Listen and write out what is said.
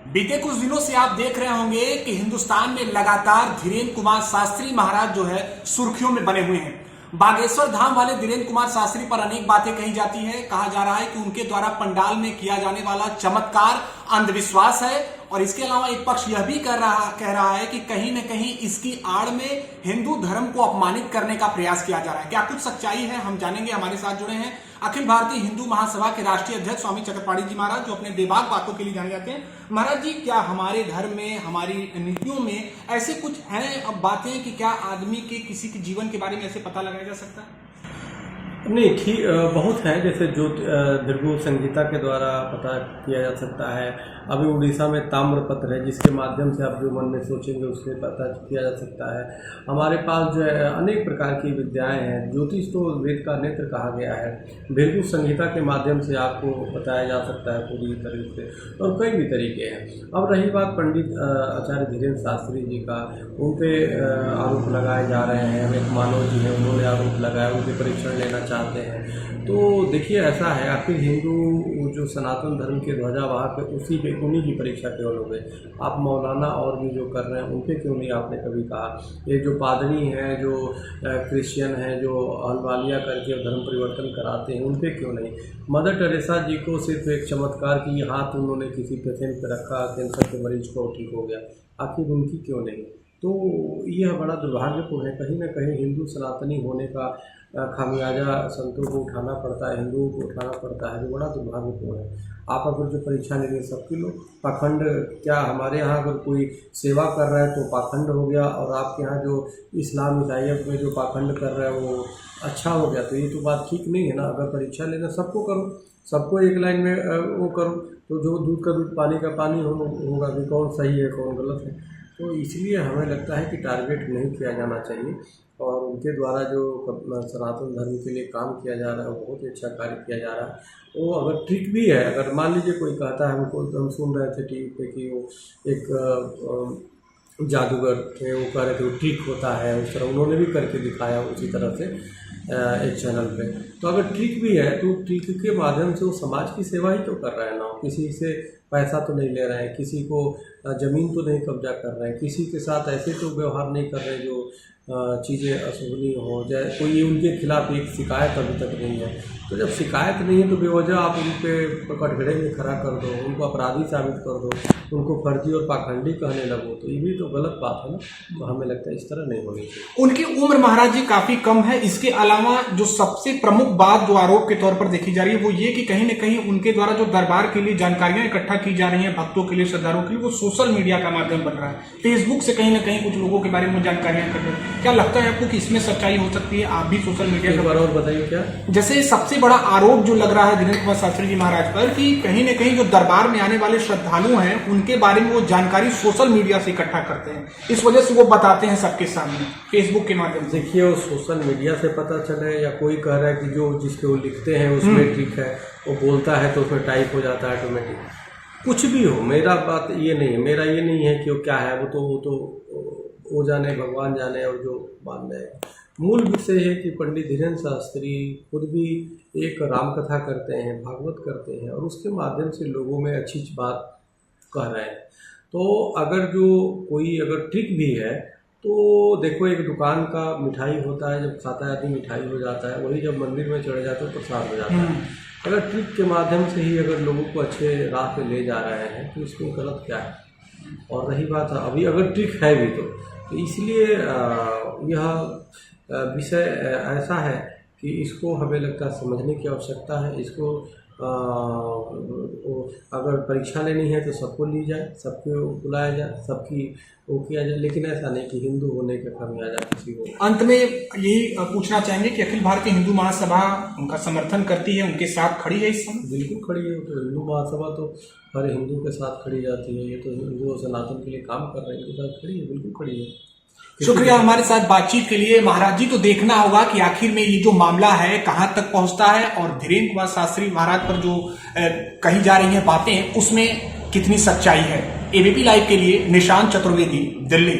बीते कुछ दिनों से आप देख रहे होंगे कि हिंदुस्तान में लगातार धीरेन्द्र कुमार शास्त्री महाराज जो है सुर्खियों में बने हुए हैं। बागेश्वर धाम वाले धीरेन्द्र कुमार शास्त्री पर अनेक बातें कही जाती है। कहा जा रहा है कि उनके द्वारा पंडाल में किया जाने वाला चमत्कार अंधविश्वास है, और इसके अलावा एक पक्ष यह भी कह रहा है कि कहीं न कहीं इसकी आड़ में हिंदू धर्म को अपमानित करने का प्रयास किया जा रहा है। क्या कुछ सच्चाई है, हम जानेंगे। हमारे साथ जुड़े हैं अखिल भारतीय हिंदू महासभा के राष्ट्रीय अध्यक्ष स्वामी चक्रपाणी जी महाराज, जो अपने बेबाक बातों के लिए जाने जाते हैं। महाराज जी, क्या हमारे धर्म में, हमारी नीतियों में ऐसे कुछ हैं बातें कि क्या आदमी के किसी के जीवन के बारे में ऐसे पता लगाया जा सकता है? नहीं, ठीक बहुत है। जैसे जो भृगु संहिता के द्वारा पता किया जा सकता है। अभी उड़ीसा में ताम्रपत्र है, जिसके माध्यम से आप जो मन में सोचेंगे उससे पता किया जा सकता है। हमारे पास जो है अनेक प्रकार की विद्याएं हैं। ज्योतिष तो वेद का नेत्र कहा गया है। भृगु संहिता के माध्यम से आपको बताया जा सकता है पूरी तरह से, और कई भी तरीके हैं। अब रही बात पंडित आचार्य धीरेन्द्र शास्त्री जी का, उन पर आरोप लगाए जा रहे हैं। एक मानव जी हैं, उन्होंने आरोप लगाया, उनके परीक्षण लेना चाहते हैं। तो देखिए, ऐसा है, आखिर हिंदू जो सनातन धर्म के ध्वजावाहक है उन्हीं की परीक्षा केवल हो गई। आप मौलाना और भी जो कर रहे हैं उन पे क्यों नहीं आपने कभी कहा? ये जो पादरी हैं, जो क्रिश्चियन हैं, जो अलवालिया करके धर्म परिवर्तन कराते हैं, उन पे क्यों नहीं? मदर टेरेसा जी को सिर्फ एक चमत्कार की हाथ उन्होंने किसी पेशेंट पर रखा, कैंसर के मरीज को ठीक हो गया, आखिर उनकी क्यों नहीं? तो यह बड़ा दुर्भाग्यपूर्ण है। कहीं ना कहीं हिंदू सनातनी होने का खामियाजा संतों को उठाना पड़ता है, हिंदुओं को उठाना पड़ता है, जो बड़ा दुर्भाग्यपूर्ण है। आप अगर जो परीक्षा ले रहे सबके लोग पाखंड, क्या हमारे यहाँ अगर कोई सेवा कर रहा है तो पाखंड हो गया, और आपके यहाँ जो इस्लाम ईसाइयत में जो पाखंड कर रहा है वो अच्छा हो गया? तो ये तो बात ठीक नहीं है ना। अगर परीक्षा लेना सबको करो, सबको एक लाइन में वो करो, तो जो दूध का दूध पानी का पानी होगा कि कौन सही है कौन गलत है। तो इसलिए हमें लगता है कि टारगेट नहीं किया जाना चाहिए, और उनके द्वारा जो सनातन धर्म के लिए काम किया जा रहा है वो बहुत ही अच्छा कार्य किया जा रहा है। वो अगर ट्रिक भी है, अगर मान लीजिए कोई कहता है, हमको हम सुन रहे थे टीवी पे कि वो एक जादूगर थे, वो कह रहे थे वो ट्रिक होता है, उस तरह उन्होंने भी करके दिखाया उसी तरह से एक चैनल पे। तो अगर ट्रिक भी है तो ट्रिक के माध्यम से वो समाज की सेवा ही तो कर रहे हैं ना। किसी से पैसा तो नहीं ले रहे हैं, किसी को ज़मीन तो नहीं कब्जा कर रहे हैं, किसी के साथ ऐसे तो व्यवहार नहीं कर रहे जो चीज़ें अशोभनीय हो जाए। कोई उनके खिलाफ एक शिकायत अभी तक नहीं है। तो जब शिकायत नहीं है तो बेवजह आप उन पर कटघरे में खड़ा कर दो, उनको अपराधी साबित कर दो, उनको फर्जी और पाखंडी कहने लगो, तो ये भी तो गलत बात है ना। हमें लगता है इस तरह नहीं होनी चाहिए। उनकी उम्र महाराज जी काफी कम है। इसके अलावा जो सबसे प्रमुख बात जो आरोप के तौर पर देखी जा रही है वो ये कि कहीं न कहीं उनके द्वारा जो दरबार के लिए जानकारियां इकट्ठा की जा रही हैं, भक्तों के लिए, श्रद्धालुओं के लिए, वो सोशल मीडिया का माध्यम बन रहा है। फेसबुक से कहीं न कहीं कुछ लोगों के बारे में जानकारियां कर रहे हैं। क्या लगता है आपको कि इसमें सच्चाई हो सकती है? आप भी सोशल मीडिया के बारे में बताइए। क्या जैसे सबसे बड़ा आरोप जो लग रहा है धीरेन्द्र कुमार शास्त्री जी महाराज पर, कि कहीं न कहीं जो दरबार में आने वाले श्रद्धालु हैं उनके बारे में वो जानकारी सोशल मीडिया से इकट्ठा करते हैं, इस वजह से वो बताते हैं सबके सामने फेसबुक के माध्यम से। देखिए, वो सोशल मीडिया से पता चले या कोई कह रहा है कि जो जिसके वो लिखते हैं उसमें ठीक है, वो बोलता है तो उसमें टाइप हो जाता है ऑटोमेटिक, कुछ भी हो। मेरा बात ये नहीं है, मेरा ये नहीं है कि वो क्या है, वो तो वो जाने, भगवान जाने, और जो मान रहे हैं। मूल विषय है कि पंडित धीरेन्द्र शास्त्री खुद भी एक राम कथा करते हैं, भागवत करते हैं, और उसके माध्यम से लोगों में अच्छी बात कह रहे हैं। तो अगर जो कोई अगर ट्रिक भी है तो देखो, एक दुकान का मिठाई होता है, जब खाता है आदमी मिठाई हो जाता है, वही जब मंदिर में चढ़ जाता है तो प्रसाद हो जाता है। अगर ट्रिक के माध्यम से ही अगर लोगों को अच्छे राह पे ले जा रहे हैं तो इसमें गलत क्या है? और रही बात अभी अगर ट्रिक है भी तो इसलिए यह विषय ऐसा है कि इसको हमें लगता है समझने की आवश्यकता है। इसको अगर परीक्षा लेनी है तो सबको ली जाए, सबको बुलाया जाए, सबकी वो किया जाए, लेकिन ऐसा नहीं कि हिंदू होने के खामियाजा किसी को। अंत में यही पूछना चाहेंगे कि अखिल भारतीय हिंदू महासभा उनका समर्थन करती है, उनके साथ खड़ी है इस समय? बिल्कुल खड़ी है। तो हिंदू महासभा तो हर हिंदू के साथ खड़ी जाती है। ये तो हिंदू सनातन के लिए काम कर रहे हैं, इनके साथ खड़ी है, बिल्कुल खड़ी है। शुक्रिया हमारे साथ बातचीत के लिए। महाराज जी, तो देखना होगा कि आखिर में ये जो मामला है कहां तक पहुंचता है, और धीरेन्द्र कुमार शास्त्री महाराज पर जो कही जा रही हैं बातें, उसमें कितनी सच्चाई है। एबीपी लाइव के लिए निशांत चतुर्वेदी, दिल्ली।